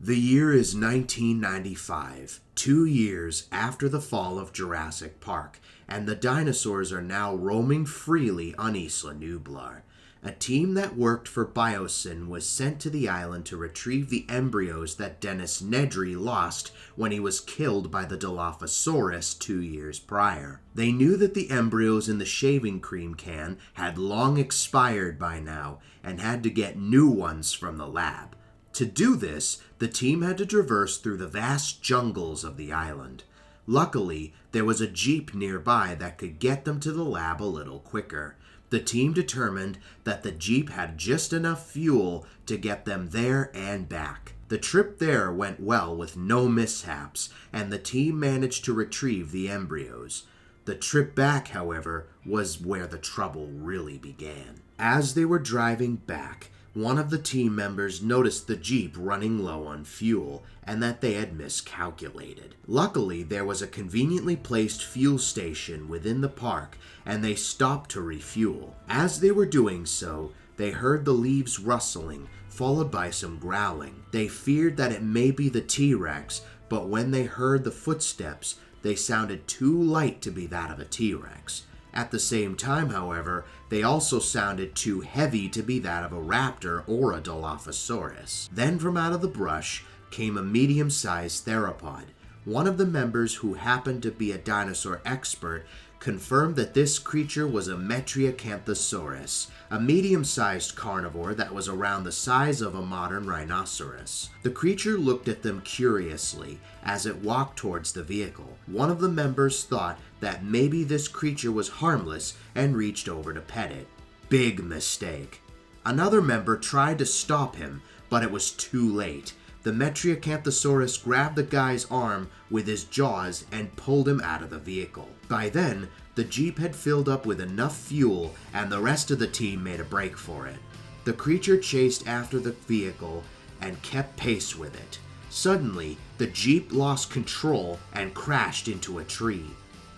The year is 1995, 2 years after the fall of Jurassic Park, and the dinosaurs are now roaming freely on Isla Nublar. A team that worked for Biosyn was sent to the island to retrieve the embryos that Dennis Nedry lost when he was killed by the Dilophosaurus 2 years prior. They knew that the embryos in the shaving cream can had long expired by now and had to get new ones from the lab. To do this, the team had to traverse through the vast jungles of the island. Luckily, there was a jeep nearby that could get them to the lab a little quicker. The team determined that the jeep had just enough fuel to get them there and back. The trip there went well with no mishaps, and the team managed to retrieve the embryos. The trip back, however, was where the trouble really began. As they were driving back, one of the team members noticed the jeep running low on fuel and that they had miscalculated. Luckily, there was a conveniently placed fuel station within the park and they stopped to refuel. As they were doing so, they heard the leaves rustling, followed by some growling. They feared that it may be the T-Rex, but when they heard the footsteps, they sounded too light to be that of a T-Rex. At the same time, however, they also sounded too heavy to be that of a raptor or a Dilophosaurus. Then from out of the brush came a medium-sized theropod. One of the members, who happened to be a dinosaur expert, confirmed that this creature was a Metriacanthosaurus, a medium-sized carnivore that was around the size of a modern rhinoceros. The creature looked at them curiously as it walked towards the vehicle. One of the members thought that maybe this creature was harmless and reached over to pet it. Big mistake. Another member tried to stop him, but it was too late. The Metriacanthosaurus grabbed the guy's arm with his jaws and pulled him out of the vehicle. By then, the jeep had filled up with enough fuel and the rest of the team made a break for it. The creature chased after the vehicle and kept pace with it. Suddenly, the jeep lost control and crashed into a tree.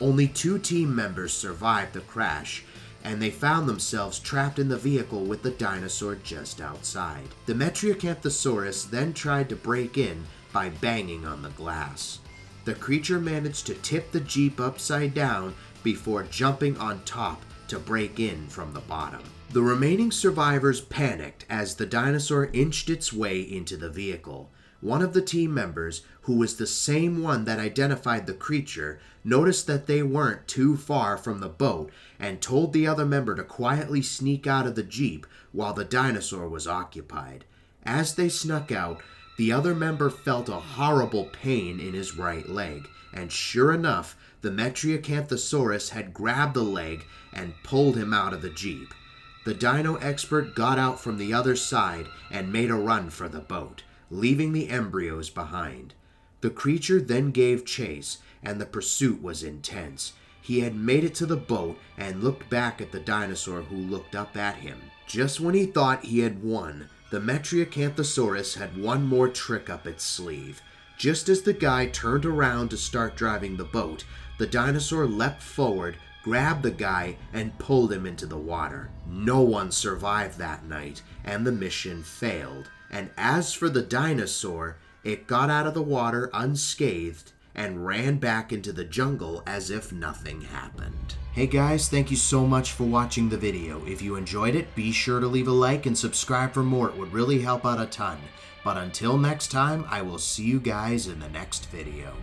Only 2 team members survived the crash, and they found themselves trapped in the vehicle with the dinosaur just outside. The Metriacanthosaurus then tried to break in by banging on the glass. The creature managed to tip the jeep upside down before jumping on top to break in from the bottom. The remaining survivors panicked as the dinosaur inched its way into the vehicle. One of the team members, who was the same one that identified the creature, noticed that they weren't too far from the boat and told the other member to quietly sneak out of the jeep while the dinosaur was occupied. As they snuck out, the other member felt a horrible pain in his right leg, and sure enough, the Metriacanthosaurus had grabbed the leg and pulled him out of the jeep. The dino expert got out from the other side and made a run for the boat, leaving the embryos behind. The creature then gave chase, and the pursuit was intense. He had made it to the boat and looked back at the dinosaur, who looked up at him. Just when he thought he had won, the Metriacanthosaurus had one more trick up its sleeve. Just as the guy turned around to start driving the boat, the dinosaur leapt forward, grabbed the guy, and pulled him into the water. No one survived that night, and the mission failed. And as for the dinosaur, it got out of the water unscathed and ran back into the jungle as if nothing happened. Hey guys, thank you so much for watching the video. If you enjoyed it, be sure to leave a like and subscribe for more. It would really help out a ton. But until next time, I will see you guys in the next video.